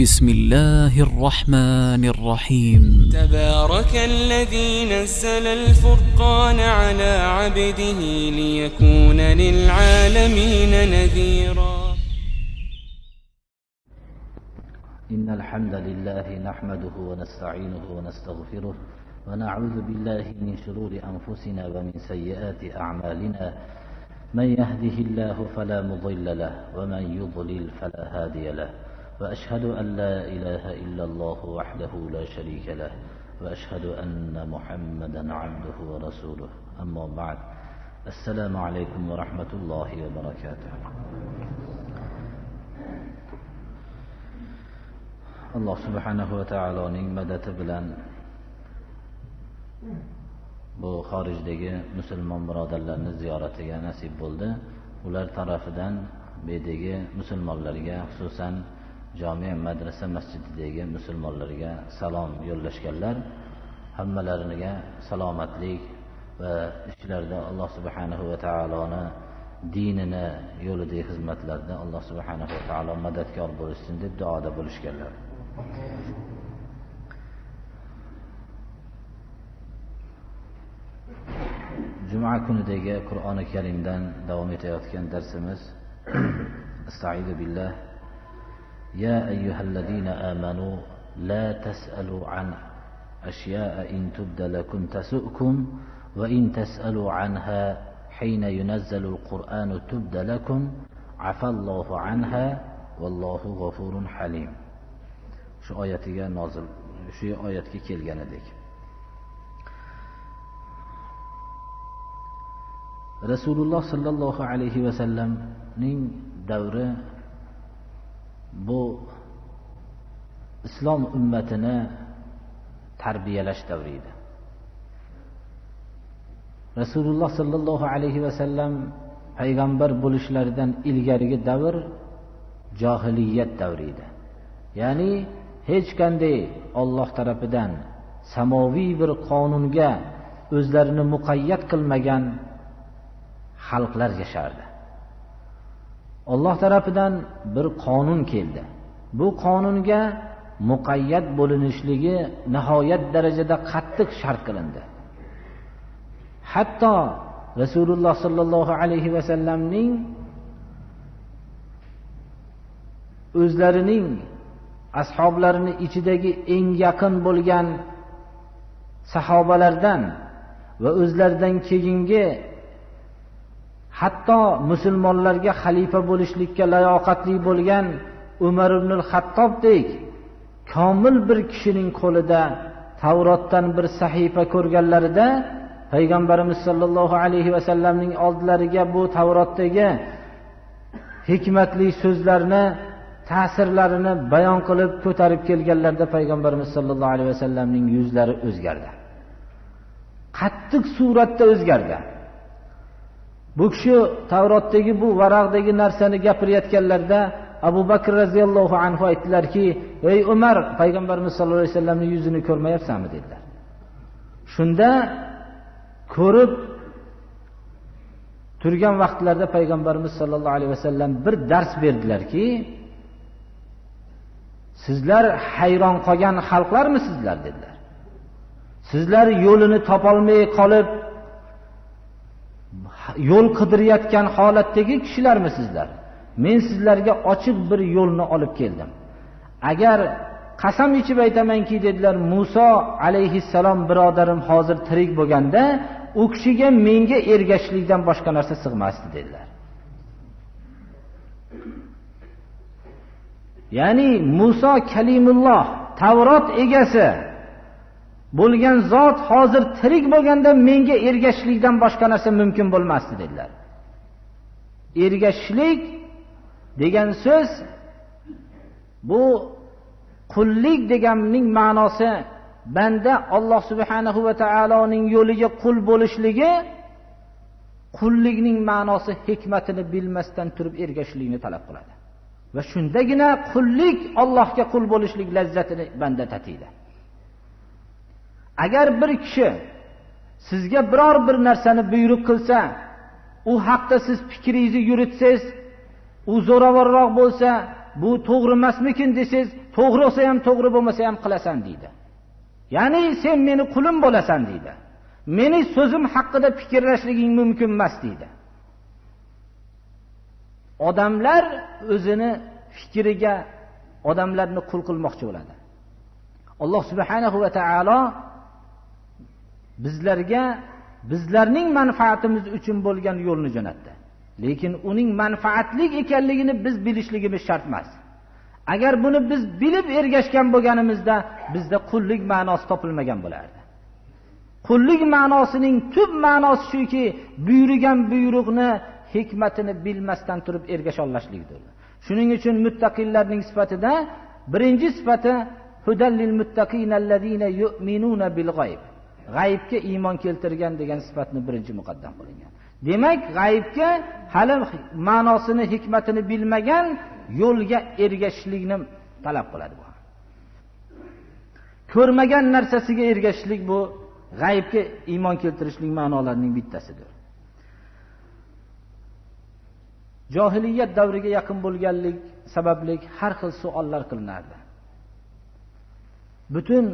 بسم الله الرحمن الرحيم تبارك الذي نزل الفرقان على عبده ليكون للعالمين نذيرا. إن الحمد لله نحمده ونستعينه ونستغفره ونعوذ بالله من شرور أنفسنا ومن سيئات أعمالنا. من يهده الله فلا مضل له ومن يضلل فلا هادي له، وأشهد أن لا إله إلا الله وحده لا شريك له، وأشهد أن محمدا عبده ورسوله. أما بعد، السلام عليكم ورحمة الله وبركاته. Allah subhanahu va taoloning madadi bilan bu xorijdagi musulmon birodarlarni ziyoratiga nasib bo'ldi. Ular tarafidan bedagi musulmonlarga, xususan jami madrasa masjididagi musulmonlarga salom yo'llashganlar. Hammalariga salomatlik va ishlarda Alloh subhanahu va taoloni dinini yo'lidagi xizmatlarda Alloh subhanahu va taolo madadkor bo'lsin deb duoda bo'lishganlar. Juma kunidagi Qur'oni Karimdan davom etayotgan darsimiz Estaizu billah. Ya ayyuhallazina amanu la tas'alu an ashya'a in tubda lakum tasu'kum wa in tas'alu anha hina yunazzalu al-Qur'anu tubda lakum afallohu anha wallohu ghafurun halim. Shu oyatiga nozil, shu oyatga kelgan edik. Rasululloh sallallohu alayhi va sallamning davri bu islom ummatini tarbiyalash davri edi. Rasululloh sallallohu alayhi va sallam payg'ambar bo'lishlaridan ilgarigi davr johiliyat davri edi. Ya'ni hech qanday Alloh tarafidan samoviy bir qonunga o'zlarini muqayyat qilmagan xalqlar yashardi. Alloh tarafidan bir qonun keldi. Bu qonunga muqayyat bo'linishligi nihoyat darajada qattiq shart qilindi. Hatto Rasululloh sallallohu alayhi va sallamning o'zlarining ashoblarini ichidagi eng yaqin bo'lgan sahobalardan va o'zlaridan keyingi hatto musulmonlarga xalifa bo'lishlikka layoqatli bo'lgan Umar ibn al-Xattobdek komil bir kishining qo'lida Tavrotdan bir sahifa ko'rganlarida payg'ambarimiz sollallohu alayhi va sallamning oldilariga bu Tavrotdagi hikmatli so'zlarni, ta'sirlarini bayon qilib ko'tarib kelganlarda payg'ambarimiz sollallohu alayhi va sallamning yuzlari o'zgardi. Qattiq suratda o'zgardi. Bu kishi Tavrotdagi bu varaqdagi narsani gapirayotganlarda Abu Bakr radhiyallohu anhu aytdilarki, "Ey Umar, payg'ambarimiz sollallohu alayhi vasallamning yuzini ko'rmayapsanmi?" dedilar. Shunda ko'rib turgan vaqtlarda payg'ambarimiz sollallohu alayhi vasallam bir dars berdilarki, "Sizlar hayron qolgan xalqlarmisizlar?" dedilar. "Sizlar yo'lini topolmay qolib yo'l qidirayotgan holatdagi kishilarmisizlar? Men sizlarga ochiq bir yo'lni olib keldim. Agar qasam ichib aytamanki," dedilar, "Musa alayhissalom birodarim hozir tirik bo'lganda, u kishiga menga ergashishlikdan boshqa narsa sig'masdi," dedilar. Ya'ni Musa kalimulloh, Tavrot egasi bo'lgan zot hozir tirik bo'lganda menga ergashishlikdan boshqa narsa mumkin bo'lmasdi dedilar. Ergashishlik degan so'z bu qullik deganning ma'nosi, banda Alloh subhanahu va taoloning yo'liga qul bo'lishligi, qullikning ma'nosi hikmatini bilmasdan turib ergashishlikni talab qiladi. Va shundagina qullik, Allohga qul bo'lishlik lazzatini banda tatiydi. Agar bir kishi sizga biror bir narsani buyruq qilsa, u haqda siz fikringizni yuritsangiz, u zo'ravorroq bo'lsa, bu to'g'ri emasmikin desangiz, to'g'ri bo'lsa ham to'g'ri bo'lmasa ham qilasan deydi. Ya'ni sen meni qulim bo'lasan deydi. Meni so'zim haqida fikrlashliging mumkin emas deydi. Odamlar o'zini fikriga odamlarni qul qilmoqchi bo'ladi. Alloh subhanahu va taolo bizlarga bizlarning manfaatimiz uchun bo'lgan yo'lni jo'natdi. Lekin uning manfaatli ekanligini biz bilishligimiz shart emas. Agar buni biz bilib ergashgan bo'lganimizda bizda qullik ma'nosi topilmagan bo'lardi. Qullik ma'nosining tub ma'nosi shuki, buyurgan buyruqni hikmatini bilmasdan turib ergasha olishlikdir. Shuning uchun muttaqillarning sifatida birinchi sifati hudallil muttaqina allazina yu'minuna bil g'ayb. G'aybga iymon keltirgan degan sifatni birinchi muqaddam qilingan. Demak, g'aybga hali ma'nosini, hikmatini bilmagan yo'lga ergashishlikni talab qiladi bu. Ko'rmagan narsasiga ergashishlik bu g'aybga iymon keltirishlik ma'nolarining bittasidir. Johiliyat davriga yaqin bo'lganlik sababli har xil savollar qilinardi. Butun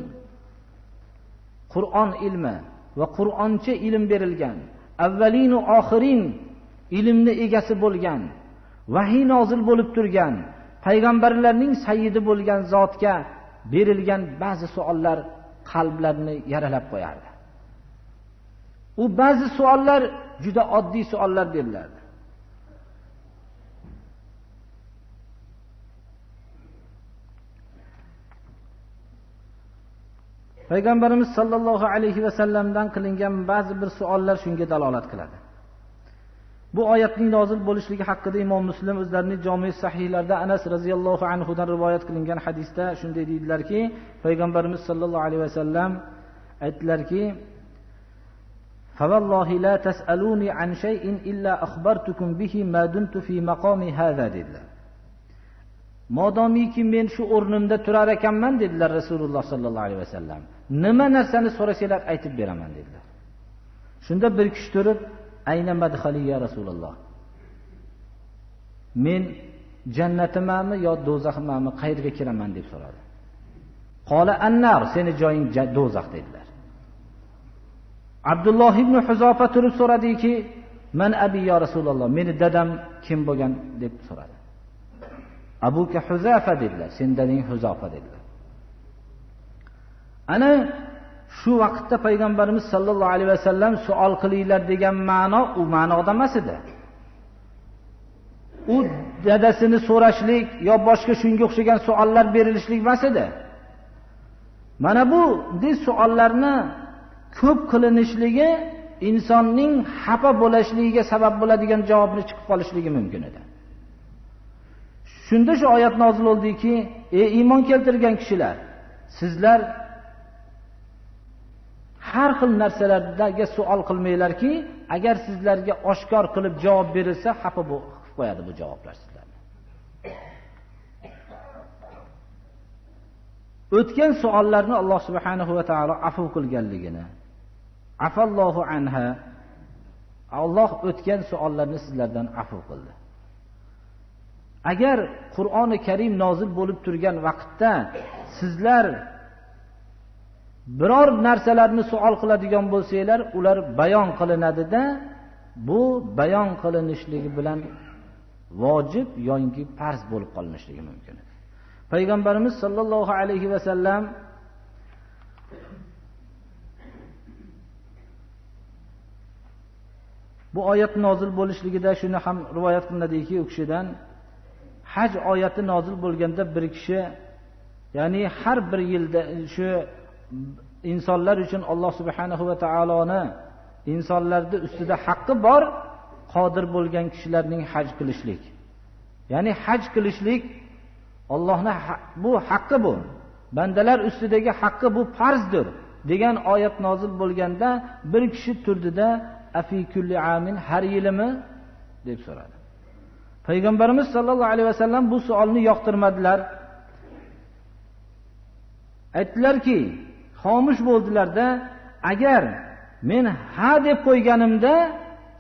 Qur'on ilmi va Qur'oncha ilm berilgan, avvalin va oxirin ilmni egasi bo'lgan, vahiy nozil bo'lib turgan, payg'ambarlarning sayyidi bo'lgan zotga berilgan ba'zi savollar qalblarni yaralab qo'yardi. U ba'zi savollar juda oddiy savollar berilardi. Payg'ambarimiz sollallohu alayhi va sallamdan qilingan ba'zi bir savollar shunga dalolat qiladi. Bu oyatning nozil bo'lishligi haqida Imom Muslim o'zlarining jami' sahihlarida Anas radhiyallohu anhu dan rivoyat qilingan hadisda shunday deydilarki, Payg'ambarimiz sollallohu alayhi va sallam aytdilarki: "Favallohi la tas'aluni an shay'in illa akhbartukum bihi ma dumtu fi maqami hadha" dedilar. Modomiki men shu o'rnimda turar ekanman dedilar Rasululloh sollallohu alayhi va sallam. Nima narsani so'rasanglar aytib beraman dedilar. Shunda bir kishi turib, "Ayna madkhali ya Rasululloh? Men jannatimanmi yo do'zaxmanmi, qayerga kiraman?" deb so'radi. "Qola an-nar", seni joying do'zax dedilar. Abdulloh ibn Huzofa turib so'radiki, "Man abi ya Rasululloh? Meni dadam kim bo'lgan?" deb so'radi. "Abuka Huzafa" dedilar. "Sen dading Huzofa" dedilar. Ana shu vaqtda payg'ambarimiz sollallohu alayhi vasallam savol qilinglar degan ma'no u ma'noda emas edi. U dadasini so'rashlik yo boshqa shunga o'xshagan savollar berilishlik emas edi. Mana bu savollarni ko'p qilinishligi insonning xafa bo'lishligiga sabab bo'ladigan javobni chiqib qolishligi mumkin edi. Shunda shu oyat nozil bo'ldiki, ey iymon keltirgan kishilar, sizlar har xil narsalarga savol qilmanglarki, agar sizlarga oshkor qilib javob berilsa, xafa bo'lib qo'yadi bu javoblar sizlarni. O'tgan savollarni Alloh subhanahu va taolo afv qilganligini, afallohu anha, Alloh o'tgan savollarni sizlardan afv qildi. Agar Qur'oni Karim nozil bo'lib turgan vaqtda sizlar biror narsalarni savol qiladigan bo'lsanglar, ular bayon qilinadi-da, bu bayon qilinishligi bilan vojib yoki farz bo'lib qolinishligi mumkin. Payg'ambarimiz sollallohu alayhi va sallam bu oyat nozil bo'lishligida shuni ham rivoyat qilinadiki, u kishidan Haj oyati nozil bo'lganda bir kishi, ya'ni har bir yilda shu insonlar uchun Alloh subhanahu va taoloni insonlarning ustida haqqi bor, qodir bo'lgan kishilarning haj qilishlik. Ya'ni haj qilishlik Allohning bu haqqi bu. Bandalar ustidagi haqqi bu farzdir degan oyat nozil bo'lganda bir kishi turdida afi kulli amin, har yilimi deb so'radi. Payg'ambarimiz sollallohu alayhi vasallam bu savolni yoqtirmadilar. Aytdilarki, xomush bo'ldilarda, agar men ha deb qo'yganimda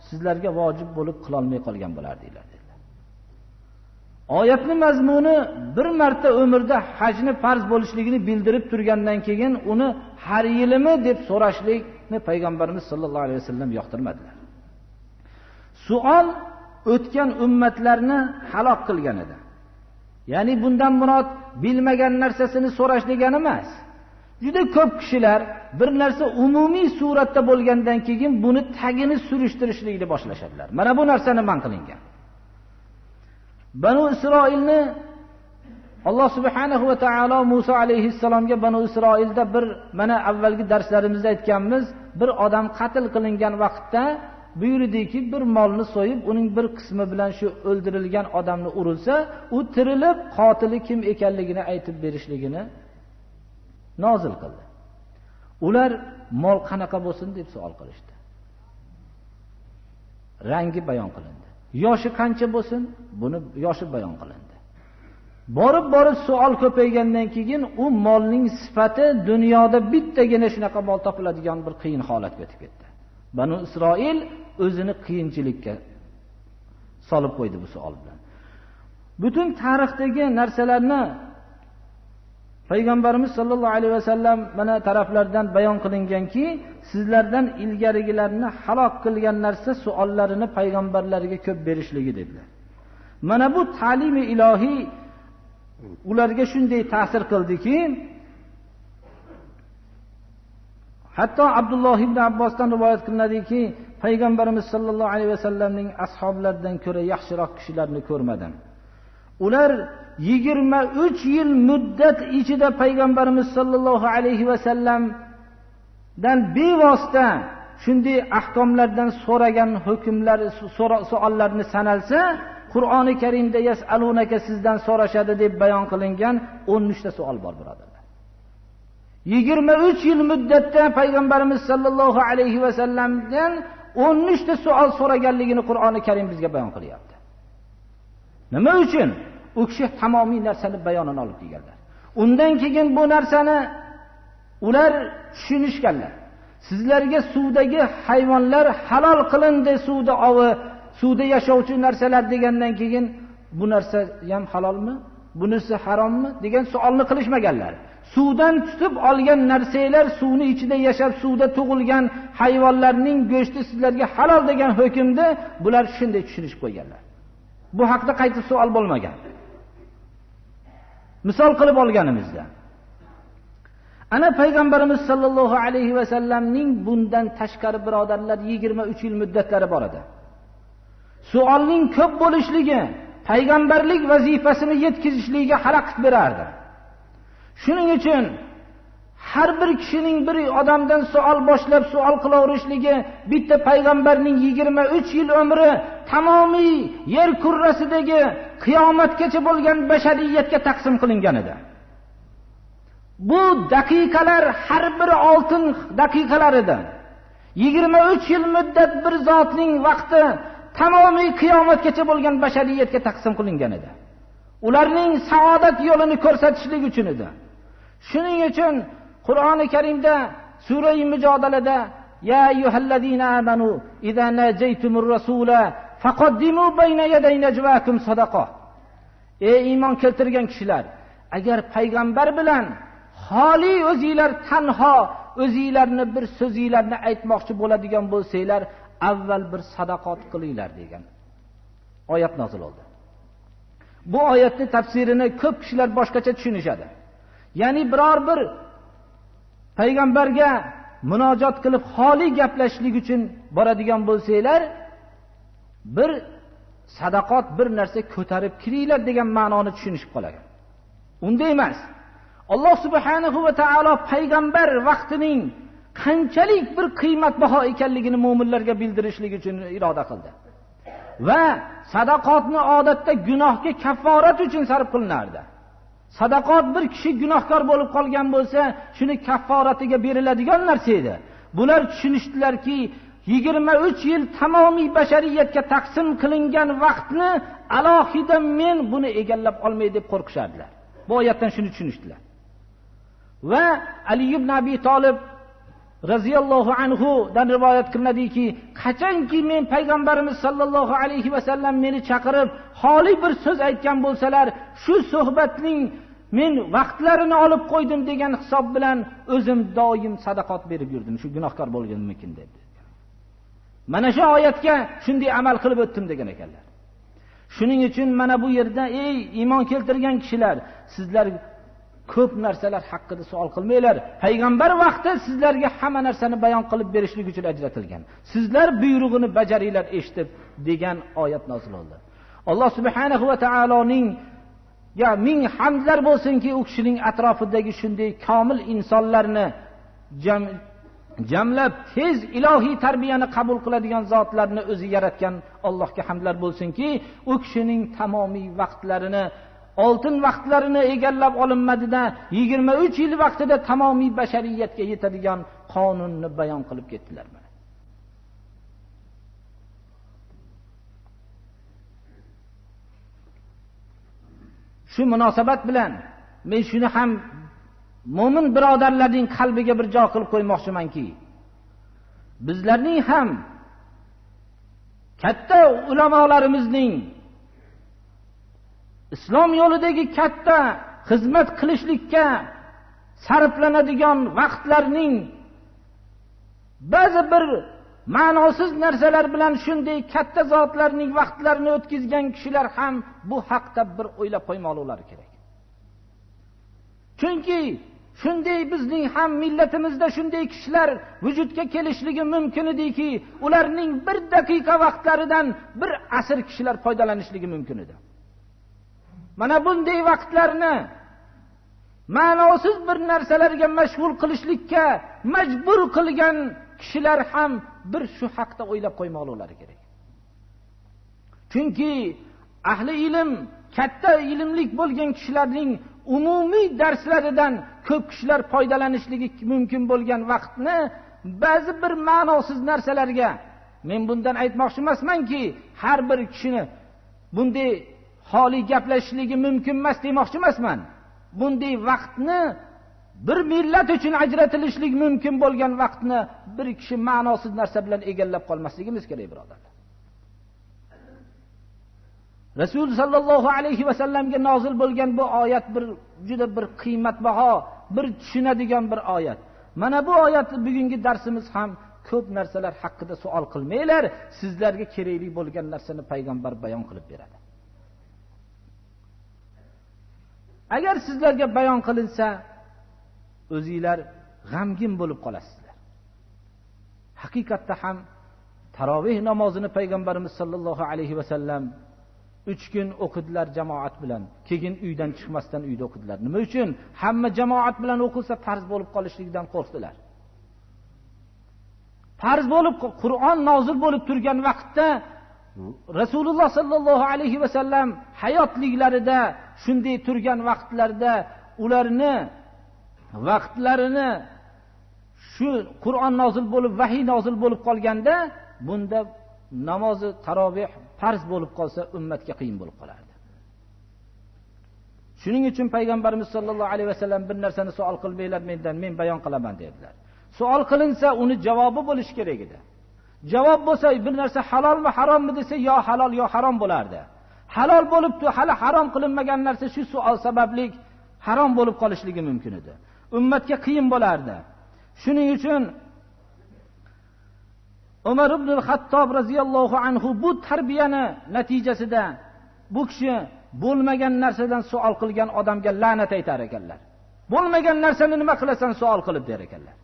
sizlarga vojib bo'lib qila olmay qolgan bo'lardilar dedilar. Oyatning mazmuni bir marta umrda hajni farz bo'lishligini bildirib turgandan keyin uni har yilimi deb so'rashlikni payg'ambarimiz sollallohu alayhi vasallam yoqtirmadilar. Savol o'tgan ummatlarni halok qilgan edi. Ya'ni bundan murod bilmagan narsasini so'rash degani emas. Juda ko'p kishilar bir narsa umumiy suratda bo'lgandan keyin buni tagini surishtirishlikni boshlashadilar. Mana bu narsani man qilingan. Banu Isroilni Alloh subhanahu va taolo Musa alayhissalomga Banu Isroilda bir mana avvalgi darslarimizda aytganmiz, bir odam qatl qilingan vaqtda buyurdiki, bir molni so'yib, uning bir qismi bilan shu o'ldirilgan odamni urilsa, u tirilib qotili kim ekanligini aytib berishligini nozil qildi. Ular mol qanaqa bo'lsin deb savol qilishdi. Rangi bayon qilindi. Yoshi qancha bo'lsin, buni yoshi bayon qilindi. Borib savol ko'paygandan keyin u molning sifati dunyoda bittagina shunaqa mol topiladigan bir qiyin holatga o'tib ketdi. Banu Isroil o'zini qiyinchilikka solib qo'ydi bu savol bilan. Butun tarixdagi narsalarni Payg'ambarimiz sollallohu alayhi vasallam mana taraflardan bayon qilinganki, sizlardan ilgarigilarni halok qilgan narsa savollarini payg'ambarlarga ko'p berishligi dedilar. Mana bu ta'limi ilohiy ularga shunday ta'sir qildiki, hatto Abdulloh ibn Abbosdan rivoyat qilinadiki, payg'ambarimiz sollallohu alayhi vasallamning ashablaridan ko'ra yaxshiroq kishilarni ko'rmadim. Ular 23 yil muddat ichida payg'ambarimiz sollallohu alayhi vasallamdan bevosita shunday ahkomlardan so'ragan hukmlar, savollarni sanalsa, Qur'oni Karimda yasalunaka sizdan so'rashadi deb bayon qilingan 13 ta savol bor, birodarlar. 23 yil muddatda payg'ambarimiz sollallohu alayhi vasallamdan 13 ta savol so'raganligini Qur'oni Karim bizga bayon qilyapti. Nima uchun? U kishi tamomiy narsani bayonini olib kelganlar. Undan keyin bu narsani ular tushunishganlar. Sizlarga suvdagi hayvonlar halol qilindi, suvda ovi, suvda yashovchi narsalar degandan keyin bu narsa ham halolmi? Bunisi harommi degan savolni qilishmaganlar. Suvdan tutib olgan narsalar, suvni ichida yashab suvda tug'ilgan hayvonlarning go'shti sizlarga halol degan hukmda bular shunday tushunishib qo'yganlar. Bu haqda qaytib savol bo'lmagan. Misol qilib olganimizda ana payg'ambarimiz sollallohu alayhi vasallamning bundan tashqari birodarlar 23 yil muddatlari bor edi. Savolning ko'p bo'lishligi payg'ambarlik vazifasini yetkazishligiga xalaqit berardi. Shuning uchun har bir kishining bir odamdan savol boshlab savol qilaverishligi bitta payg'ambarning 23 yil umri tamomiy yer kurrasidagi qiyomatgacha bo'lgan bashariyatga taqsim qilingan edi. Bu daqiqalar har biri oltin daqiqalar edi. 23 yil muddat bir zotning vaqti tamomiy qiyomatgacha bo'lgan bashariyatga taqsim qilingan edi. Ularning saodat yo'lini ko'rsatishlik uchun edi. Shuning uchun Qur'oni Karimda sura-i Mujodalada ya ayyuhallazina amanu idza najaytumur rasula faqaddimu bayna yaday najwakum sadaqa. Ey iymon keltirgan kishilar, agar payg'ambar bilan xoli o'zingizlar tanho o'zingizlarni bir so'zingizlarni aytmoqchi bo'ladigan bo'lsanglar, avval bir sadaqat qilinglar degan oyat nozil bo'ldi. Bu oyatning tafsirini ko'p kishilar boshqacha tushunishadi. Ya'ni biror bir payg'ambarga munojat qilib xoli gaplashishlik uchun boradigan bo'lsanglar, bir sadaqat, bir narsa ko'tarib kiringlar degan ma'noni tushunishib qolagan. Unday emas. Alloh subhanahu va taolo payg'ambar vaqtining qanchalik bir qiymatbaho ekanligini mu'minlarga bildirishlik uchun iroda qildi. Va sadaqatni odatda gunohga kafforat uchun sarf qilinardi. Sadaqat bir kishi gunohkor bo'lib qolgan bo'lsa, shuni kafforatiga beriladigan narsa edi. Bular tushunishdilarki, 23 yil tamomiy bashariyatga taqsim qilingan vaqtni alohida men buni egallab olmay deb qo'rqishardilar. Bu oyatdan shuni tushunishdilar. Va Ali ibn Abi Talib roziyallohu anhu dan rivoyat qilinadiki, qachonki men payg'ambarimiz sollallohu alayhi vasallam meni chaqirib xoli bir so'z aytgan bo'lsalar, shu suhbatning men vaqtlarini olib qo'ydim degan hisob bilan o'zim doim sadaqat berib yurdim, shu gunohkor bo'lganimkin deb. Mana shu oyatga shunday amal qilib o'tdim degan ekanlar. Shuning uchun mana bu yerda ey iymon keltirgan kishilar, sizlar ko'p narsalar haqida savol qilmanglar. Payg'ambar vaqti sizlarga hamma narsani bayon qilib berishlik uchun ajratilgan. Sizlar buyrug'ini bajaringlar eshitib degan oyat nozil bo'ldi. Alloh subhanahu va taoloning ming hamdlar bo'lsinki, u kishining atrofidagi shunday komil insonlarni jamlab tez ilohiy tarbiyani qabul qiladigan zotlarni o'zi yaratgan Allohga hamdlar bo'lsinki, u kishining tamomiy vaqtlarini, oltin vaqtlarini egallab olinmadida 23 yil vaqtida tamomiy bashariyatga yetadigan qonunni bayon qilib ketdilar. Shu munosabat bilan men shuni ham mo'min birodarlarning qalbiga bir joy qilib qo'ymoqchimanki, bizlarning ham katta ulamolarimizning islom yo'lidagi katta xizmat qilishlikka sarflanadigan vaqtlarning ba'zi bir ma'nosiz narsalar bilan shunday katta zotlarning vaqtlarini o'tkazgan kishilar ham bu haqda bir o'ylab qo'ymoqlari kerak. Chunki shunday bizning ham millatimizda shunday kishilar vujudga kelishligi mumkin ediki, ularning bir daqiqa vaqtlaridan bir asr kishilar foydalanishligi mumkin edi. Mana bunday vaqtlarni ma'nosiz bir narsalarga mashg'ul qilishlikka majbur qilgan kishilar ham bir shu haqda o'ylab qo'ymoqlari kerak. Chunki ahli ilm, katta ilmlik bo'lgan kishilarning umumiy darslaridan ko'p kishilar foydalanishligi mumkin bo'lgan vaqtni ba'zi bir ma'nosiz narsalarga, men bundan aytmoqchi emasmanki, har bir kishini bunday xoli gaplashishligi mumkin emas demoqchi emasman. Bunday vaqtni bir millat uchun ajratilishlik mumkin bo'lgan vaqtni bir kishi ma'nosiz narsa bilan egallab qolmasligimiz kerak, birodarlar. Rasul sallallohu alayhi va sallamga nozil bo'lgan bu oyat bir juda bir qiymatbaho, bir tushunadigan bir oyat. Mana bu oyat bugungi darsimiz ham ko'p narsalar haqida savol qilmanglar, sizlarga kerakli bo'lgan narsani payg'ambar bayon qilib beradi. Agar sizlarga bayon qilinsa, o'zingizlar g'amgin bo'lib qolasizlar. Haqiqatda ham tarovih namozini payg'ambarimiz sollallohu alayhi va sallam 3 kun o'qidilar jamoat bilan. Keyin uydan chiqmasdan uyda o'qidilar. Nima uchun? Hamma jamoat bilan o'qilsa farz bo'lib qolishligidan qo'rqdilar. Farz bo'lib Qur'on nozil bo'lib turgan vaqtda Rasululloh sallallohu alayhi va sallam hayotliklarida shunday turgan vaqtlarda ularni vaqtlarini shu Qur'on nozil bo'lib, vahiy nozil bo'lib qolganda, bunda namozi tarovih farz bo'lib qolsa ummatga qiyin bo'lib qolardi. Shuning uchun payg'ambarimiz sollallohu alayhi vasallam bir narsani savol qilmanglar mendan, men bayon qilaman dedilar. Savol qilinsa uni javobi bo'lish kerak edi. Javob bo'lsa, bir narsa halolmi, harommi desa, yo halol yo harom bo'lardi. Halol bo'libdi, hali harom qilinmagan narsa shu savol sababli harom bo'lib qolishligi mumkin edi. Ummatga qiyin bo'lardi. Shuning uchun Umar ibn al-Xattob roziyallohu anhu bu tarbiyani natijasida bu kishi bo'lmagan narsadan savol qilgan odamga la'nat aytar ekanlar. Bo'lmagan narsani nima qilasan savol qilib der ekanlar.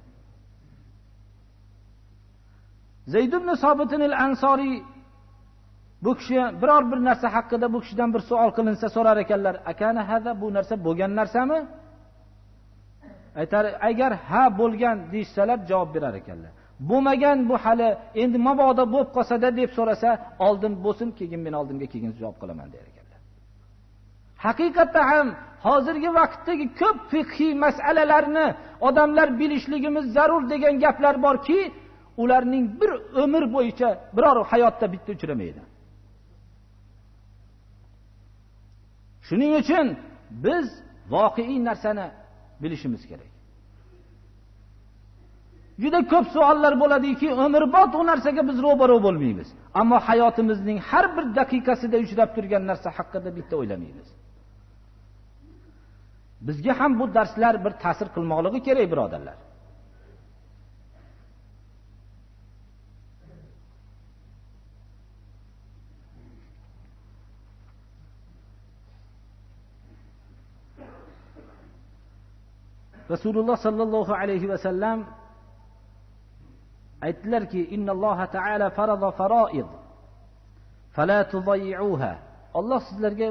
Zayd ibn Sobit al-Ansori bu kishi biror bir narsa haqida bu kishidan bir savol qilinsa so'rar ekanlar. Akana hada, bu narsa bo'lgan narsami? Aytar, agar ha bo'lgan deysalar javob berar ekanlar. Bo'lmagan bu hali endi mabodo bo'lib qolsa-da deb so'rasa, oldin bo'lsin, keyin men oldimga keyin javob qilaman der ekanlar. Haqiqatda ham hozirgi vaqtdagi ko'p fiqhiy masalalarni odamlar bilishligimiz zarur degan gaplar borki, ularning bir umr bo'yicha biror hayotda bitta uchramaydi. Shuning uchun biz voqei narsani bilishimiz kerak. Juda ko'p savollar bo'ladiki, umrbod u narsaga biz ro'baro bo'lmaymiz. Ammo hayotimizning har bir daqiqasida uchrab turgan narsa haqida bitta o'ylamaymiz. Bizga ham bu darslar bir ta'sir qilmoqligi kerak, birodarlar. Rasululloh sallallohu alayhi va sallam aytdilarki, innalloha ta'ala farada faroid fala tudayyi'uha. Alloh sizlarga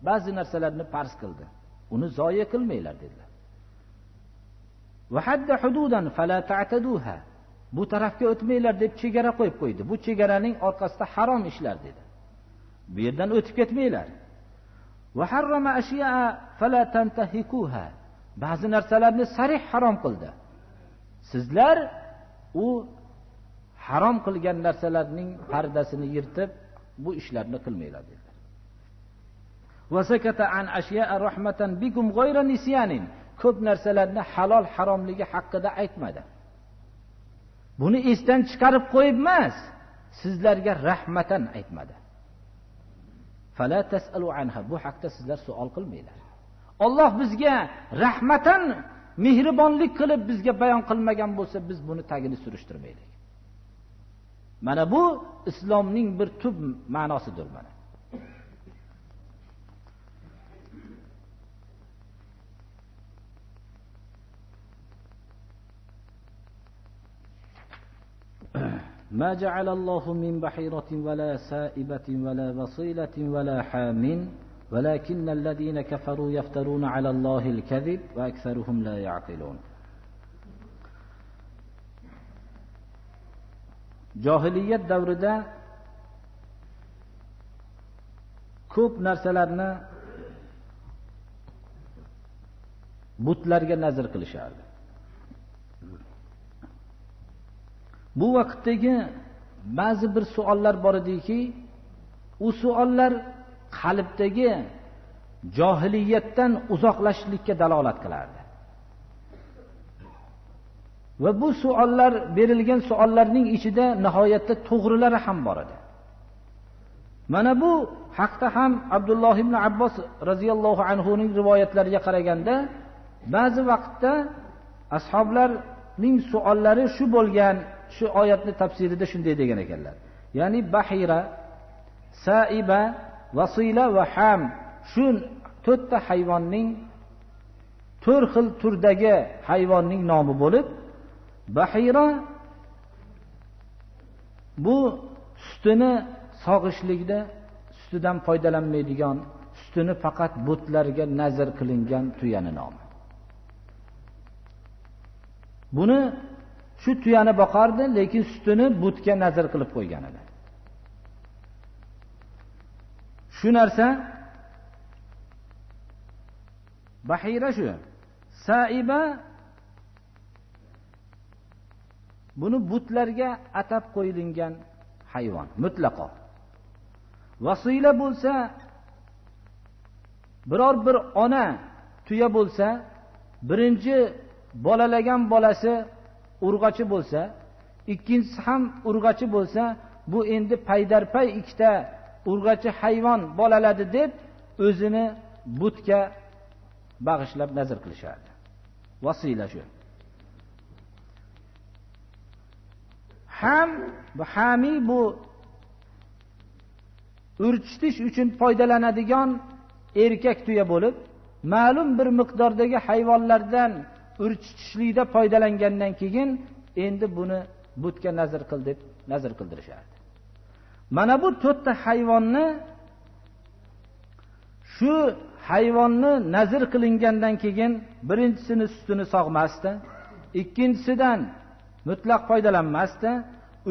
ba'zi narsalarni farz qildi, uni zoya qilmanglar dedilar. Va hadda hududan fala ta'taduha. Bu tarafga o'tmanglar deb chegara qo'yib qo'ydi. Bu chegaraning orqasida harom ishlar dedi. Bu yerdan o'tib ketmanglar. Va harrama ashya'a fala tantahikuha. Ba'zi narsalarni sarih harom qildi. Sizlar u harom qilgan narsalarning pardasini yirtib bu ishlarni qilmanglar dedilar. Va sakata an ashya'a rahmatan bikum ghayra nisyanin. Ko'p narsalarni halol haromligi haqida aytmadi. Buni esdan chiqarib qo'yib emas, sizlarga rahmatan aytmadi. Fala tasalu anha. Bu haqda sizlar savol qilmanglar. Alloh bizga rahmatan mehribonlik qilib bizga bayon qilmagan bo'lsa, biz buni tagini surishtirmaylik. Mana bu islomning bir tub ma'nosidir mana. ما جعل الله من بحيرة ولا سائبة ولا وصيلة ولا حام ولكن الذين كفروا يفترون على الله الكذب وأكثرهم لا يعقلون. Jahiliyat davrida ko'p narsalarni butlarga nazar qilishardi. Bu vaqtdagi ba'zi bir savollar bor ediki, u savollar qalbdagi johiliyatdan uzoqlashishlikka dalolat qilardi. Va bu savollar, berilgan savollarning ichida nihoyatda to'g'rilari ham bor edi. Mana bu haqda ham Abdulloh ibn Abbos radhiyallohu anhu ning rivoyatlariga qaraganda, ba'zi vaqtda ashoblarning savollari shu bo'lgan, shu oyatning tafsirida shunday degan ekanlar. Ya'ni bahira, saiba, vasila va ham, shu to'rtta hayvonning 4 xil turdagi hayvonning nomi bo'lib, bahira bu sutini sog'ishlikda sutidan foydalanmaydigan, sutini faqat butlarga nazar qilingan tuyani nomi. Buni shu tuyani boqardi, lekin sutini butga nazar qilib qo'ygan edi. Shu narsa bahira shu. Saiba buni butlarga atab qo'yilgan hayvon mutlaqo. Vasila bo'lsa, biror bir ona tuya bo'lsa, birinchi bolalagan bolasi urg'achi bo'lsa, ikkinchisi ham urg'achi bo'lsa, bu endi paydarpay ikkita urg'achi hayvon bolaladi deb o'zini butga bag'ishlab nazar qilishardi. Vasila shu. Hami bu urchitish uchun foydalanadigan erkak tuya bo'lib, ma'lum bir miqdordagi hayvonlardan urchitishlikda foydalangandan keyin endi buni butga nazar qil deb nazar qildirishardi. Mana bu 4 ta hayvonni, shu hayvonni nazar qilingandan keyin birinchisini sutini sog'masdi, ikkinchisidan mutlaq foydalanmasdi,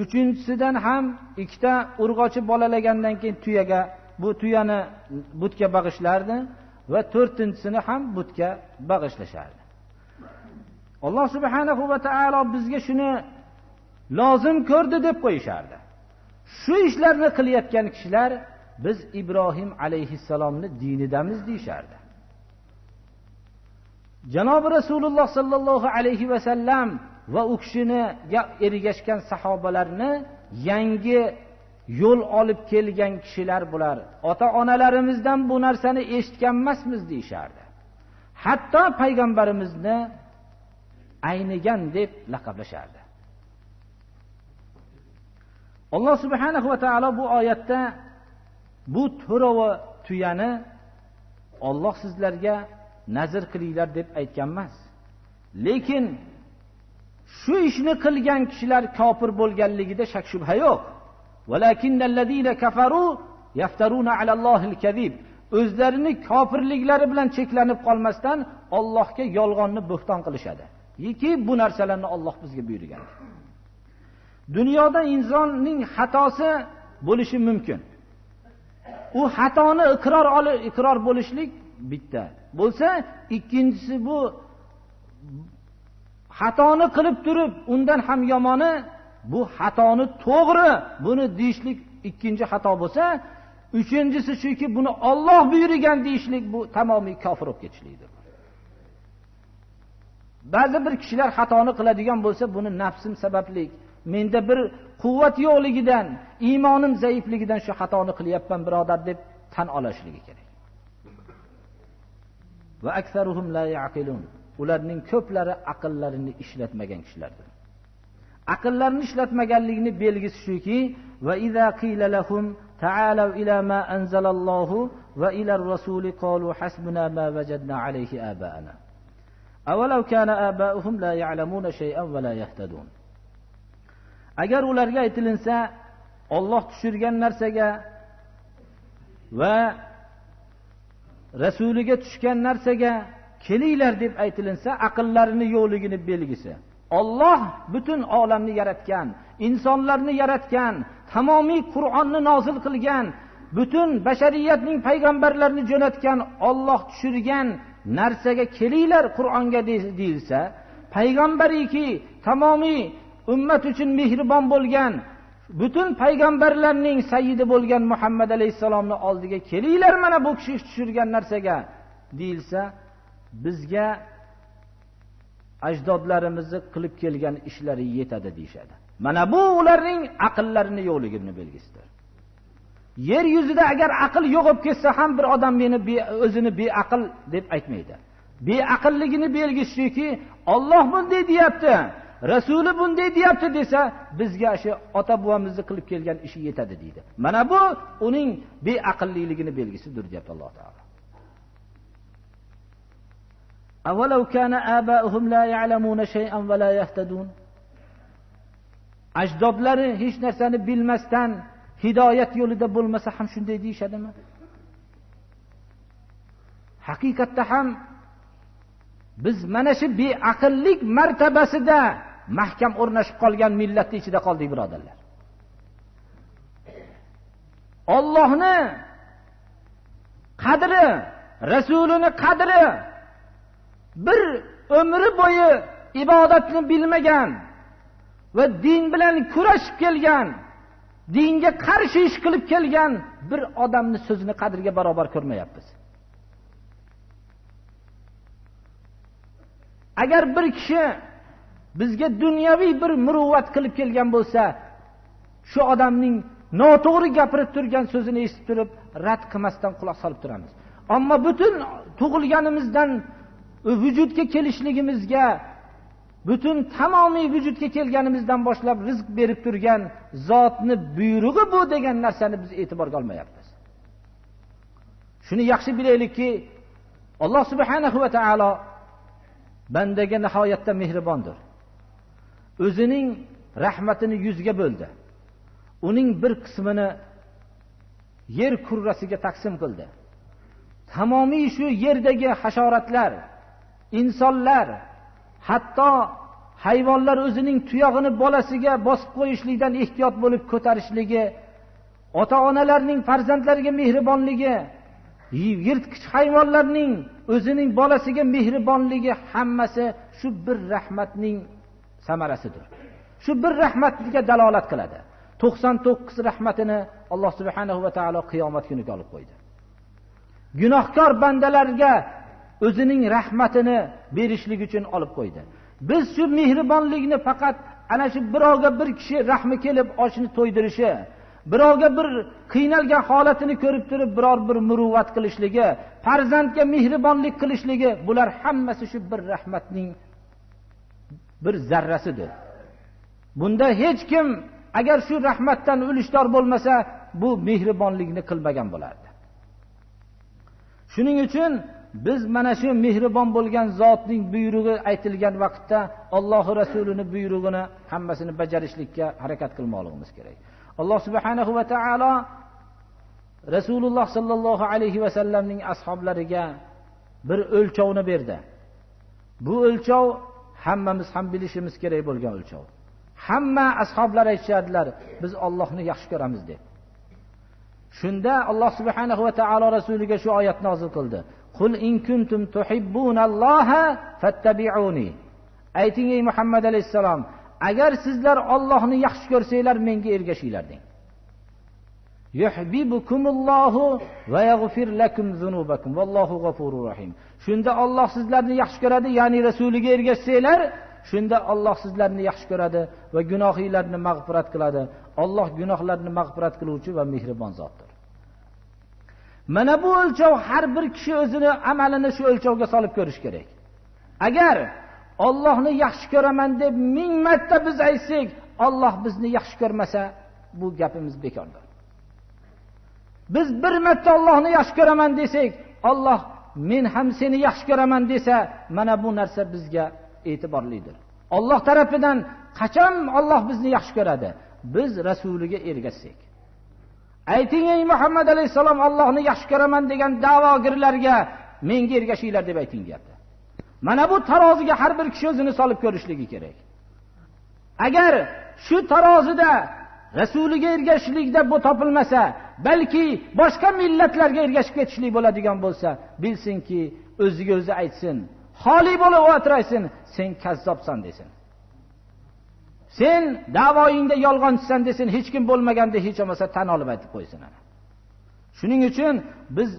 uchinchisidan ham ikkita urg'ochi bolalagandan keyin tuyaga, bu tuyani butga bag'ishlardi va 4-chisini ham butga bag'ishlashardi. Alloh subhanahu va taolo bizga shuni lozim ko'rdi deb qo'yishardi. Shu ishlarni qilayotgan kishilar biz Ibrohim alayhissalomni dinidamiz deyishardi. Janob Rasululloh sallallohu alayhi va sallam va u kishiniga ergashgan sahobalarni yangi yo'l olib kelgan kishilar bular. Ota-onalarimizdan bu narsani eshitgan emasmiz deyishardi. Hatto payg'ambarimizni aynigan deb laqablashardi. Alloh subhanahu va taolo bu oyatda bu to'rova tuyani Alloh sizlarga nazr qilinglar deb aytgan emas. Lekin shu ishni qilgan kishilar kofir bo'lganligida shak shubha yo'q. Valakinnallazina kafaru yaftaruna alallohil kadhib. O'zlarini kofirliklari bilan cheklanib qolmasdan Allohga yolg'onni bo'xton qilishadi. Yoki bu narsalarni Alloh bizga buyurgan. Dunyoda insonning xatosi bo'lishi mumkin. U xatoni iqror bo'lishlik bitta. Bo'lsa, ikkinchisi bu xatoni qilib turib, undan ham yomoni bu xatoni to'g'ri, buni deyishlik ikkinchi xato bo'lsa, uchinchisi shuki buni Alloh buyurgan deyishlik bu tamomiy kofir bo'lib ketishlikdir. Ba'zi bir kishilar xatoni qiladigan bo'lsa, buni nafsim sababli, menda bir quvvat yo'qligidan, iymonim zaifligidan shu xatoni qilyapman birodar deb tan olishligi kerak. Va aktsaruhum la yaqilun. Ularning ko'plari aqllarini ishlatmagan kishilardir. Aqllarini ishlatmaganligining belgisi shuki, va iza qila lahum ta'alu ila ma anzalallohu va ila ar-rasuli qalu hasbuna ma wajadna alayhi aba'ana. Awalau kana aba'uhum la ya'lamuna shay'an va la yahtadun. Agar ularga aytilinsa, Alloh tushirgan narsaga va rasuliga tushgan narsaga kelinglar deb aytilinsa, aqllarini yo'qligini belgisi. Alloh butun olamni yaratgan, insonlarni yaratgan, tamomiy Qur'onni nozil qilgan, butun bashariyatning payg'ambarlarini jo'natgan Alloh tushirgan narsaga kelinglar Qur'onga deyilsa, payg'ambariki tamomiy ummat uchun mehribon bo'lgan, butun payg'ambarlarning sayyidi bo'lgan Muhammad alayhisalomning oldiga kelinglar mana bu kishi tushirgan narsaga deyilsa, bizga ajdodlarimizni qilib kelgan ishlari yetadi deyshadi. Mana bu ularning aqllarini yo'qligining belgisidir. Yer yuzida agar aql yo'q bo'lib ketsa ham bir odam meni o'zini beaql deb aytmaydi. Beaqlligini belgisi shuki, Alloh bunday deyapti, Rasuli bunday deyapti desa, bizga shu ota buvamizni qilib kelgan ishi yetadi deydi. Mana bu uning beaqlliligini belgisidir deyapti Alloh taolo. Avalau kana aba'uhum la ya'lamuna shay'an va la yahtadun. Ajdodlari hech narsani bilmasdan hidoyat yo'lida bo'lmasa ham shunday deyshadimi? Haqiqatda ham biz mana shu beaqllik martabasida mahkam o'rnashib qolgan millatning ichida qoldik, birodarlar. Allohni qadri, Rasulini qadri bir umri bo'yi ibodatni bilmagan va din bilan kurashib kelgan, dinga qarshi ish qilib kelgan bir odamni so'zini qadriga barobar ko'rmayapmiz. Agar bir kishi bizga dunyoviy bir muruvvat qilib kelgan bo'lsa, shu odamning noto'g'ri gapirib turgan so'zini eshitib turib, rad qilmasdan quloq solib turamiz. Ammo butun tug'ilganimizdan vujudga kelishligimizga, butun tamomiy vujudga kelganimizdan boshlab rizq berib turgan zotni buyrug'i bu degan narsani biz e'tiborga olmayapmiz. Shuni yaxshi bilaylikki, Alloh subhanahu va taolo bandaga nihoyatda mehribondir. O'zining rahmatini yuzga bo'ldi. Uning bir qismini yer kurrasiga taqsim qildi. Tamomiy shu yerdagi hasharotlar, insonlar, hatto hayvonlar o'zining tuyog'ini bolasiga bosib qo'yishlikdan ehtiyot bo'lib ko'tarishligi, ota-onalarning farzandlariga mehribonligi, yirtqich hayvonlarning o'zining bolasiga mehribonligi hammasi shu bir rahmatning samarasidir. Shu bir rahmatga dalolat qiladi. 99 rahmatini Alloh subhanahu va taolo qiyomat kuniga olib qo'ydi. Gunohkor bandalarga o'zining rahmatini berishlik uchun olib qo'ydi. Biz shu mehribonlikni faqat ana shu birovga bir kishi rahmi kelib oshni to'ydirishi, birovga bir qiynalgan holatini ko'rib turib biror bir muruvvat qilishligi, farzandga mehribonlik qilishligi, bular hammasi shu bir rahmatning bir zarrasidir. Bunda hech kim agar shu rahmatdan ulushdor bo'lmasa, bu mehribonlikni qilmagan bo'lardi. Shuning uchun biz mana shu mehribon bo'lgan zotning buyrug'i aytilgan vaqtda Alloh Rasulining buyrug'ini hammasini bajarishlikka harakat qilmoqligimiz kerak. Alloh subhanahu va taolo Rasululloh sallallohu alayhi va sallamning ashablariga bir o'lchovni berdi. Bu o'lchov hammamiz ham bilishimiz kerak bo'lgan o'lchov. Hamma ashoblar aytishadilar, biz Allohni yaxshi ko'ramiz deb. Shunda Alloh subhanahu va taolo rasuliga shu oyatni nozil qildi. Qul in kuntum tuhibbunalloha fattabi'uni. Ayting ey Muhammad alayhisalom, agar sizlar Allohni yaxshi ko'rsanglar, menga ergashinglar deng. Yuhibbukumullohu va yaghfir lakum zunubakum vallohu g'afurur rahim. Shunda Alloh sizlarni yaxshi ko'radi, ya'ni rasuliga ergashsanglar, shunda Alloh sizlarni yaxshi ko'radi va gunohinglarni mag'firat qiladi. Alloh gunohlarni mag'firat qiluvchi va mehribon zotdir. Mana bu o'lchov har bir kishi o'zini amalini shu o'lchovga solib ko'rish kerak. Agar Allohni yaxshi ko'raman deb 1000 marta biz aytsak, Alloh bizni yaxshi ko'rmasa, bu gapimiz bekordir. Biz bir marta Allohni yaxshi ko'raman desak, Alloh men ham seni yaxshi ko'raman desa, mana bu narsa bizga e'tiborlidir. Alloh tarafidan qachon Alloh bizni yaxshi ko'radi? Biz rasuliga ergashsak. Ayting ey Muhammad alayhisalom, Allohni yaxshi ko'raman degan da'vogirlarga menga ergashinglar deb ayting deyapti. Mana bu taroziga har bir kishi o'zini solib ko'rishligi kerak. Agar shu tarozida rasuliga ergashishlikda bu topilmasa, balki boshqa millatlarga ergashib ketishlik bo'ladigan bo'lsa, bilsinki, o'ziga o'zi aytsin, xoli bo'lib o'tiraysin, sen kazzobsan desin. Sen da'voyingda yolg'onchisan desin, hech kim bo'lmaganda hech bo'lmasa tan olib aytib qo'ysin ana. Shuning uchun biz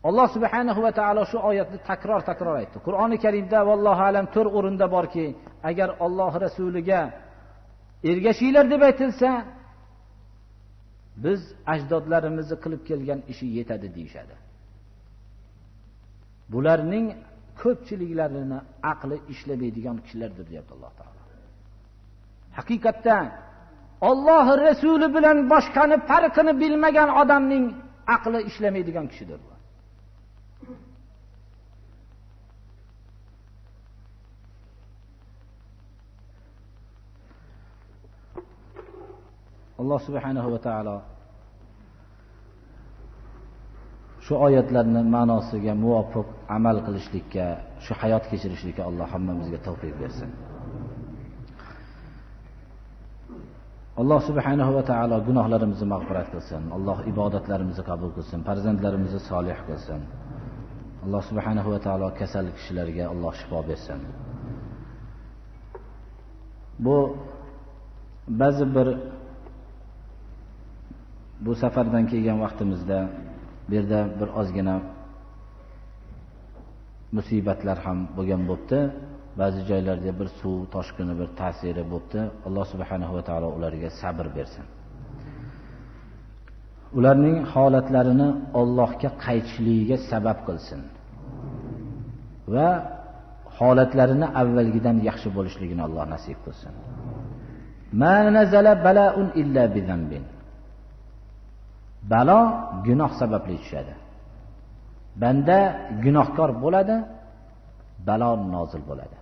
Alloh subhanahu va taolo shu oyatni takror aytdi. Qur'oni Karimda vallohu alam 4 o'rinda borki, agar Alloh rasuliga ergashinglar deb aytilsa, biz ajdodlarimizni qilib kelgan ishi yetadi deyshadi. Bularning ko'pchiliklarini aqli ishlamaydigan kishilardir deyapti Alloh taolo. Haqiqatda Alloh rasuli bilan boshqani farqini bilmagan odamning aqli ishlamaydigan kishidir. Alloh subhanahu va taolo shu oyatlarni ma'nosiga muvofiq amal qilishlikka, shu hayot kechirishlikka Alloh hammamizga tavfiq bersin. Alloh subhanahu va taolo gunohlarimizni mag'firat qilsin. Alloh ibodatlarimizni qabul qilsin, farzandlarimizni solih qilsin. Alloh subhanahu va taolo kasal kishilarga Alloh shifo bersin. Bu ba'zi bu safardan kelgan vaqtimizda bu yerda bir ozgina musibatlar ham bo'lgan bo'pti. Ba'zi joylarda bir suv toshqini bir ta'siri bo'pti. Alloh subhanahu va taolo ularga sabr bersin. Ularning holatlarini Allohga qaytishligiga sabab qilsin va holatlarini avvalgidan yaxshi bo'lishligini Alloh nasib qilsin. Ma nazala bala'un illa bi zanbin. Balo gunoh sababli tushadi. Banda gunohkor bo'ladi, balo nozil bo'ladi.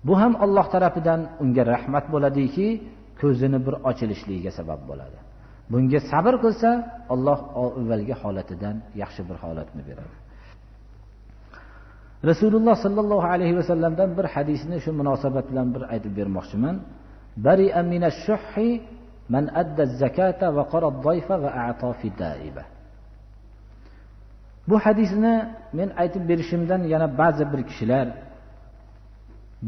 Bu ham Alloh tarafidan unga rahmat bo'ladiki, ko'zini bir ochilishligiga sabab bo'ladi. Bunga sabr qilsa, Alloh avvalgi holatidan yaxshi bir holatni beradi. Rasululloh sallallohu alayhi va sallamdan bir hadisni shu munosabat bilan bir aytib bermoqchiman. Bari'a minash-shuhhi man adda az-zakata va qara ad-dayfa va a'ta fi da'iba. Bu hadisni men aytib berishimdan yana ba'zi bir kishilar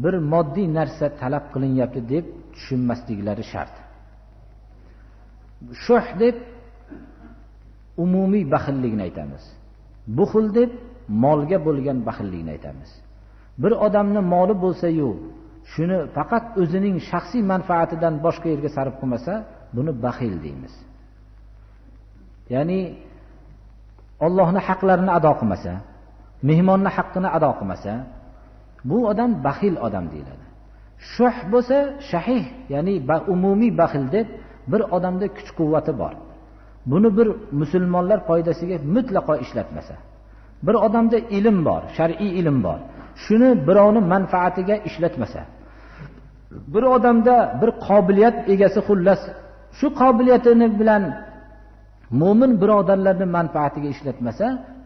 bir moddiy narsa talab qilinyapti deb tushunmasliklari shart. Shuh deb umumiy baxillikni aytamiz. Buxul deb molga bo'lgan baxillikni aytamiz. Bir odamni moli bo'lsa-yu, shuni faqat o'zining shaxsiy manfaatidan boshqa yerga sarf qilmasa, buni baxil deymiz. Ya'ni Allohning haqlarini ado qilmasa, mehmonning haqqini ado qilmasa, bu odam baxil odam deyiladi. Shuh bo'lsa shahih, ya'ni umumiy baxil deb bir odamda kuch-quvvati bor. Buni bir musulmonlar foydasiga mutlaqo ishlatmasa. Bir odamda ilm bor, shar'iy ilm bor. Shuni birovning manfaatiga ishlatmasa. Bir odamda bir qobiliyat egasi xullas, shu qobiliyatini bilan mo'min birodarlarning manfaatiga ishlatmasa,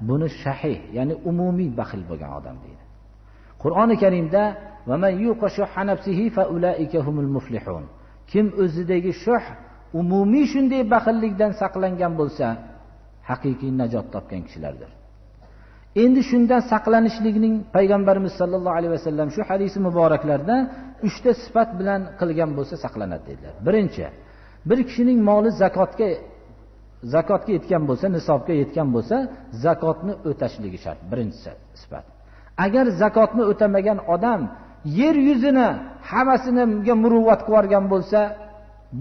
buni shahih, ya'ni umumiy baxil bo'lgan odam deydi. Qur'oni Karimda va man yuqashuha nafsihi fa ulaika humul muflihun. Kim o'zidagi shuh, umumiy shunday baxillikdan saqlangan bo'lsa, haqiqiy najot topgan kishilardir. Endi shundan saqlanishlikning payg'ambarimiz sollallohu alayhi vasallam shu hadisi muboraklarda 3 ta sifat bilan qilgan bo'lsa saqlanadi dedilar. Birinchi, bir kishining moli zakotga yetgan bo'lsa, nisobga yetgan bo'lsa, zakotni o'tashligi shart. Birinchi sifat. Agar zakotni o'tamagan odam yer yuzini hammasiniga muruvvat qilgan bo'lsa,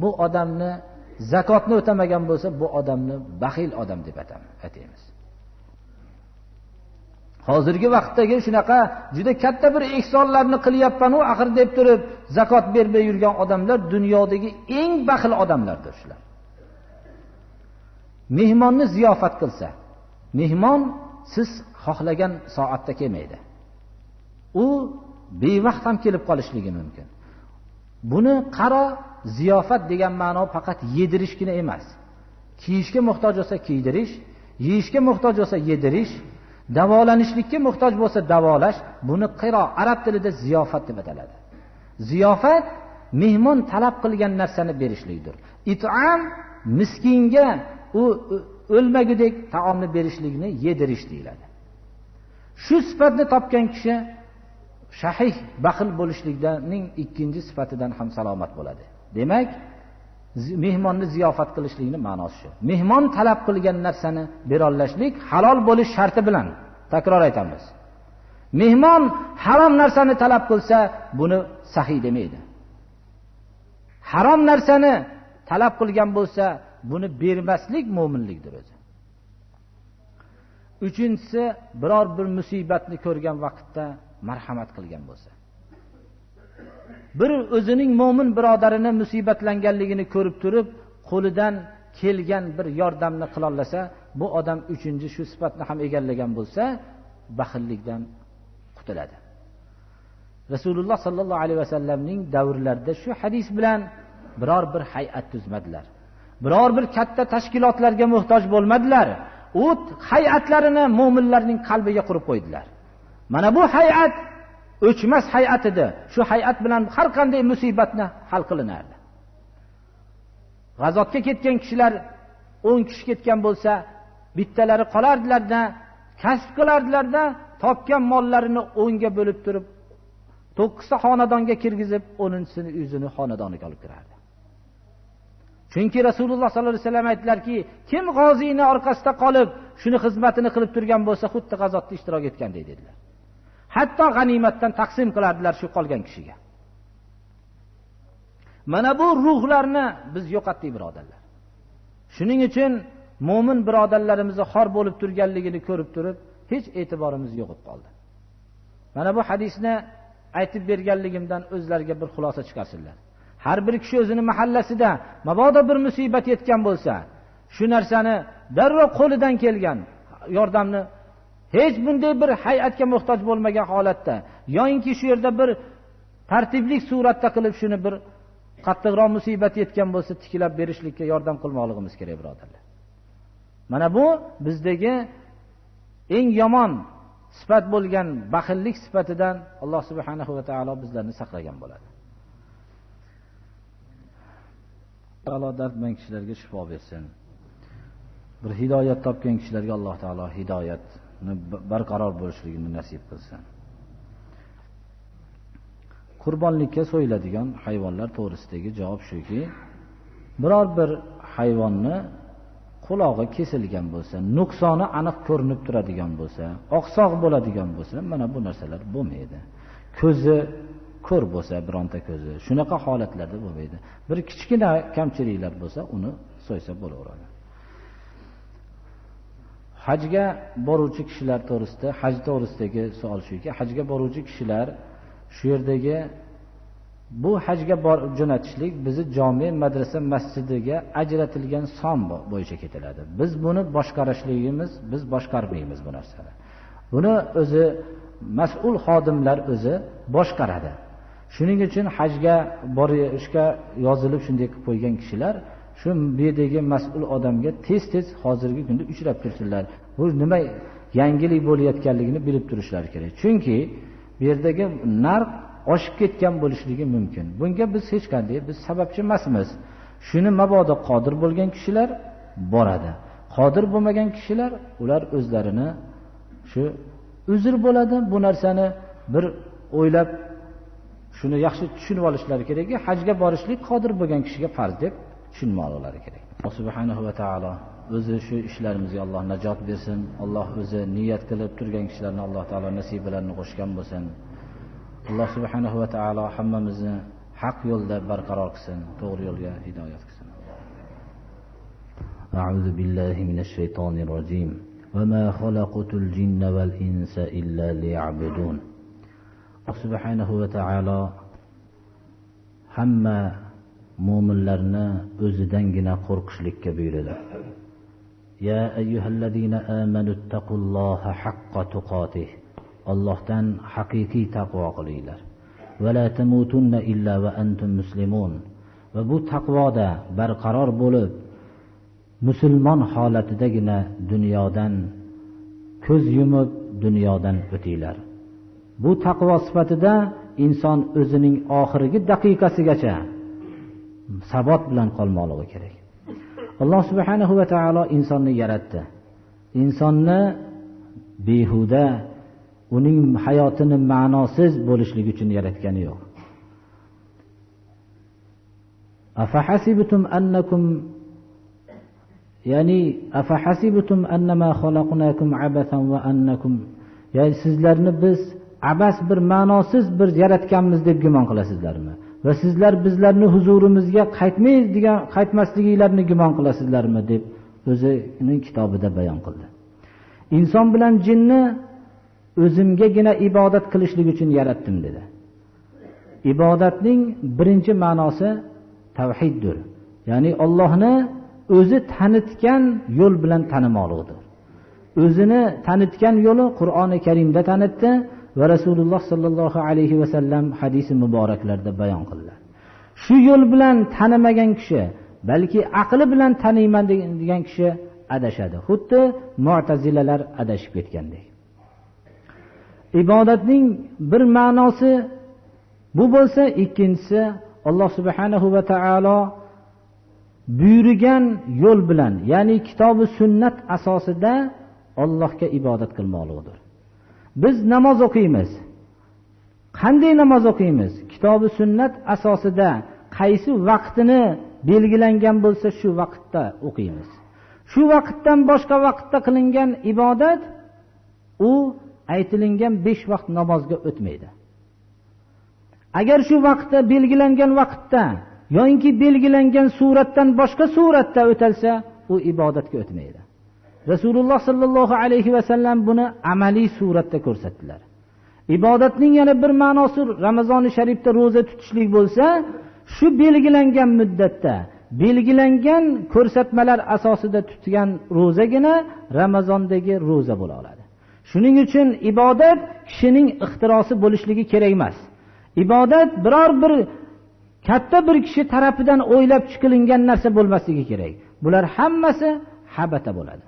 bu odamni zakotni o'tamagan bo'lsa, bu odamni baxil odam deb ataymiz. Hozirgi vaqtdagi shunaqa juda katta bir ehsonlarni qilyapman u axir deb turib zakot bermay yurgan odamlar dunyodagi eng baxil odamlardir shular. Mehmonni ziyofat qilsa, mehmon siz xohlagan soatda kelmaydi. U bevaqt ham kelib qolishligi mumkin. Buni qaro ziyofat degan ma'no faqat yedirishgina emas. Kiyishga muhtoj bo'lsa kiydirish, yeyishga muhtoj bo'lsa yedirish, davolanishlikka muhtoj bo'lsa davolash, buni qiro arab tilida ziyofat deb ataladi. Ziyofat mehmon talab qilgan narsani berishlikdir. It'am miskinga u o'lmagudek taomni berishlikni yedirish deyiladi. Shu sifatni topgan kishi shahih baxil bo'lishlikning ikkinchi sifatidan ham salomat bo'ladi. Demak, mehmonni ziyofat qilishlikning ma'nosi shu. Mehmon talab qilgan narsani berolishlik halol bo'lish sharti bilan. Takror aytamiz. Mehmon harom narsani talab qilsa, buni sahih demaydi. Harom narsani talab qilgan bo'lsa, buni bermaslik mo'minlikdir o'zi. Uchinchisi, biror bir musibatni ko'rgan vaqtda marhamat qilgan bo'lsa. Bir o'zining mo'min birodarini musibatlanganligini ko'rib turib, qo'lidan kelgan bir yordamni qila olsa, bu odam uchinchi shu sifatni ham egallagan bo'lsa, baxillikdan qutuladi. Rasululloh sallallohu alayhi vasallamning davrlarida shu hadis bilan biror bir hay'at tuzmadilar. Biror bir katta tashkilotlarga muhtoj bo'lmadilar. U hay'atlarini mo'minlarning qalbiga qurib qo'ydilar. Mana bu hay'at o'chmas hay'at edi. Shu hay'at bilan har qanday musibatni hal qilinardi. G'azotga ketgan kishilar 10 kishi ketgan bo'lsa, bittalari qolardilarda, kasb qilardilarda, topgan mollarini 10 ga bo'lib turib, 9 ta xonadonga kirgizib, 10-sini o'zini xonadoniga olib kirardi. Chunki Rasululloh sallallohu alayhi vasallam aytdilarki, kim g'oziyning orqasida qolib, shuni xizmatini qilib turgan bo'lsa, xuddi g'azotda ishtirok etgan dedilar. Hatto g'animatdan taqsim qilardilar shu qolgan kishiga. Mana bu ruhlarni biz yo'qotdik, birodarlar. Shuning uchun mo'min birodarlarimizni xor bo'lib turganligini ko'rib turib, hech e'tiborimiz yo'q bo'lib qoldi. Mana bu hadisni aytib berganligimdan o'zlariga bir xulosa chiqarsinlar. Har bir kishi o'zining mahallasida mabodo bir musibat yetgan bo'lsa, shu narsani darrov qo'lidan kelgan yordamni hech bunday bir hay'atga muhtoj bo'lmagan holatda, yo'inki shu yerda bir tartiblik suratda qilib shuni bir qattiqroq musibat yetgan bo'lsa tiklab berishlikka yordam qilmoqligimiz kerak, birodarlar. Mana bu bizdagi eng yomon sifat bo'lgan baxillik sifatidan Alloh subhanahu va taolo bizlarni saqlagan bo'ladi. Alloh dardman kishilarga shifo bersin. Bir hidoyat topgan kishilarga Alloh taolo hidoyatni barqaror bo'lishligini nasib qilsin. Qurbonlikka so'yiladigan hayvonlar to'g'risidagi javob shuki, biror bir hayvonni qulog'i kesilgan bo'lsa, nuqsoni aniq ko'rinib turadigan bo'lsa, oqsoq bo'ladigan bo'lsa, mana bu narsalar bo'lmaydi. Ko'zi ko'r bo'lsa, bironta ko'zi, shunaqa holatlarda bo'lmaydi. Bir kichkina kamchiliklar bo'lsa, uni so'ysa bo'laveradi. Hajga boruvchi kishilar to'g'risida, haj to'g'risidagi savol shuki, hajga boruvchi kishilar shu yerdagi bu hajga jo'natishlik bizi jome, madrasa, masjidiga ajratilgan son bo'yicha ketiladi. Biz buni boshqarishligimiz, biz boshqarmaymiz bu narsani. Buni o'zi mas'ul xodimlar o'zi boshqaradi. Shuning uchun hajga borishga yozilib shunday qilib qo'ygan kishilar shu berdagi mas'ul odamga tez-tez hozirgi kunda uchrab tursinlar. Bu nima yangilik bo'layotganligini bilib turishlari kerak. Chunki bu yerdagi narx oshib ketgan bo'lishligi mumkin. Bunga biz hech qanday biz sababchi emasmiz. Shuni mabodo qodir bo'lgan kishilar boradi. Qodir bo'lmagan kishilar ular o'zlarini shu uzr bo'ladi. Bu narsani bir o'ylab shuni yaxshi tushunib olishlari kerakki, hajga borishlik qodir bo'lgan kishiga farz deb tushunib olishlari kerak. Alloh subhanahu va taolo o'zi shu ishlarimizga Alloh najot bersin. Alloh o'zi niyat qilib turgan kishilarni Alloh taolo nasibalarni qo'shgan bo'lsin. Alloh subhanahu va taolo hammamizni haq yo'lda barqaror qilsin, to'g'ri yo'lga hidoyat qilsin. A'udhu billahi minash shaytonir rojim. Va ma xalaqtul jinna val insa illa liya'budun. Alloh subhanahu va taolo hamma mu'minlarni o'zidangina qo'rqishlikka buyurdi. Ya ayyuhallazina amanu taqulloha haqqa tuqatih. Allohdan haqiqiy taqvo qilinglar. Va la tamutunna illa va antum muslimun. Va bu taqvoda barqaror bo'lib, musulmon holatidagina dunyodan ko'z yumib dunyodan o'tinglar. Bu taqvo sifatida inson o'zining oxirgi daqiqasigacha sabot bilan qolmoqligi kerak. Alloh subhanahu va taolo insonni yaratdi. Insonni behuda, uning hayotini ma'nosiz bo'lishligi uchun yaratgani yo'q. Afahasibtum annakum afahasibtum annama khalaqnakum abathan va annakum, ya'ni sizlarni biz abas bir ma'nosiz bir yaratganmiz deb gumon qilasizlarmi? Va sizlar bizlarni huzurimizga qaytmasligingizni gumon qilasizlarmi deb o'zining kitobida bayon qildi. Inson bilan jinni o'zimgagina ibodat qilishlik uchun yaratdim dedi. Ibodatning birinchi ma'nosi tavhiddir. Ya'ni Allohni o'zi tanitgan yo'l bilan tanimoqlikdir. O'zini tanitgan yo'li Qur'oni Karimda tanitdi va Rasululloh sallallohu alayhi va sallam hadisi muboraklarda bayon qildilar. Shu yo'l bilan tanimagan kishi, balki aqli bilan taniyman degan kishi adashadi. Xuddi Mu'tazilalar adashib ketgandek. Ibodatning bir ma'nosi bu bo'lsa, ikkinchisi Alloh subhanahu va taolo buyurgan yo'l bilan, ya'ni kitob-u sunnat asosida Allohga ibodat qilmoqlikdir. Biz namoz o'qiymiz. Qanday namoz o'qiymiz? Kitob-u sunnat asosida qaysi vaqtini belgilangan bo'lsa shu vaqtda o'qiymiz. Shu vaqtdan boshqa vaqtda qilingan ibodat u aytilingan 5 vaqt namozga o'tmaydi. Agar shu vaqtda belgilangan vaqtda yoki belgilangan suratdan boshqa suratda o'talsa, u ibodatga o'tmaydi. Rasululloh sallallohu alayhi va sallam buni amaliy suratda ko'rsatdilar. Ibodatning yana bir ma'nosi Ramazoni sharifda roza tutishlik bo'lsa, shu belgilangan muddatda, belgilangan ko'rsatmalar asosida tutgan rozagina Ramazondagi roza bo'la oladi. Shuning uchun ibodat kishining ixtirosi bo'lishligi kerak emas. Ibodat biror bir katta bir kishi tarafidan o'ylab chiqilingan narsa bo'lmasligi kerak. Bular hammasi habata bo'ladi.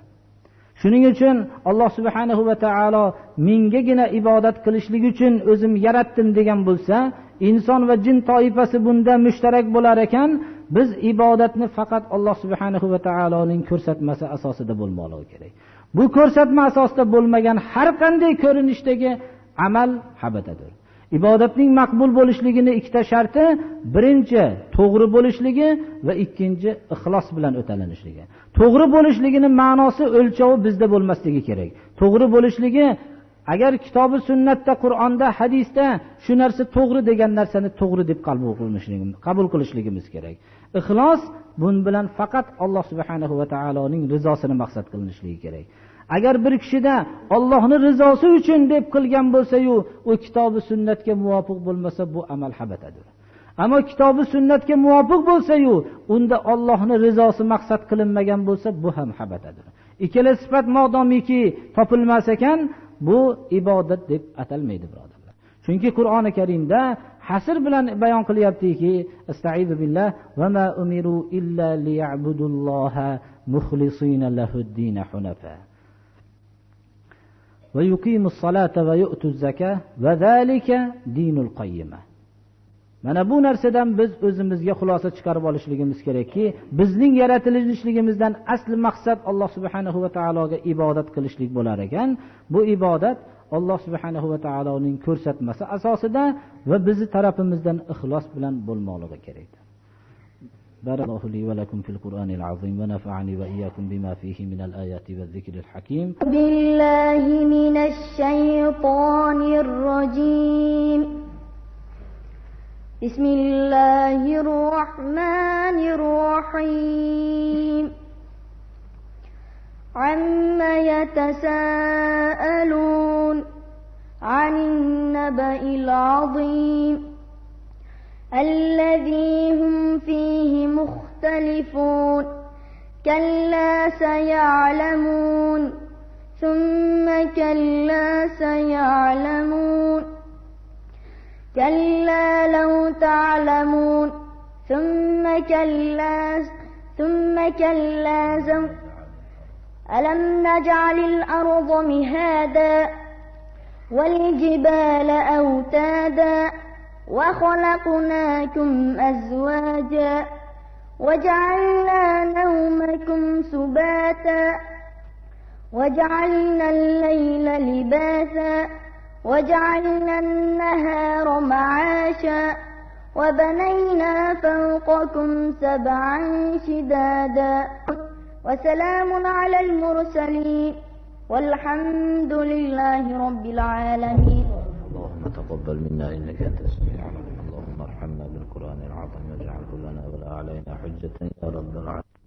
Shuning uchun Alloh subhanahu va taolo mengagina ibodat qilishlik uchun o'zim yaratdim degan bo'lsa, inson va jin toifasi bunda mushtarak bo'lar ekan, biz ibodatni faqat Alloh subhanahu va taoloning ko'rsatmasi asosida bo'lmoqligi kerak. Bu ko'rsatma asosida bo'lmagan har qanday ko'rinishdagi amal habatadir. Ibodatning maqbul bo'lishligini ikkita sharti: birinchi to'g'ri bo'lishligi va ikkinchi ixlos bilan o'talanishligi. To'g'ri bo'lishligini ma'nosi, o'lchovi bizda bo'lmasligi kerak. To'g'ri bo'lishligi, agar kitobi sunnatda, Qur'onda, hadisda shu narsa to'g'ri degan narsani to'g'ri deb qabul qilishligimiz kerak. Ixlos, bun bilan faqat Alloh subhanahu va taoloning rizosini maqsad qilinishligi kerak. Agar bir kishida Allohning rizosi uchun deb qilgan bo'lsa-yu, u kitobi sunnatga muvofiq bo'lmasa, bu amal habatadir. Ammo kitobi sunnatga muvofiq bo'lsa-yu, unda Allohning rizosi maqsad qilinmagan bo'lsa, bu ham habatadir. Ikkala sifat modomiki topilmas ekan, bu ibodat deb atalmaydi, birodarlar. Chunki Qur'oni Karimda hasr bilan bayon qilyaptiki, astaizu billah, va ma umiru illa liya'budulloha mukhlisina lahud-din hunafa va yuqimus salata va yu'tuz zakah va zalika dinul qayyima. Mana bu narsadan biz o'zimizga xulosa chiqarib olishligimiz kerakki, bizning yaratilishligimizdan asli maqsad Alloh subhanahu va taologa ibodat qilishlik bo'lar ekan. Bu ibodat Alloh subhanahu va taoloning ko'rsatmasi asosida va bizi tarafimizdan ixlos bilan bo'lmoqligi kerak. Barakallohu li va lakum fil Qur'anil azim va nafa'ani va iyyakum bima fihi minal ayati va zikril hakim. Billahi minash shaytonir rajim. Bismillahir rahmanir rahim. Amma yatasaalun 'anil naba'il 'azim alladhi hum fihi mukhtalifun. Kalla sayalamun thumma kalla sayalamun. كلا لو تعلمون ثم كلا ألم نجعل الأرض مهادا والجبال أوتادا وخلقناكم أزواجا وجعلنا نومكم سباتا وجعلنا الليل لباسا وجعلنا النهار معاشا وبنينا فوقكم سبعا شدادا وسلام على المرسلين والحمد لله رب العالمين. اللهم تقبل منا إنك أنت السميع العليم. اللهم ارحمنا بالقرآن العظيم واجعله لنا ولا علينا حجة يا رب العالمين.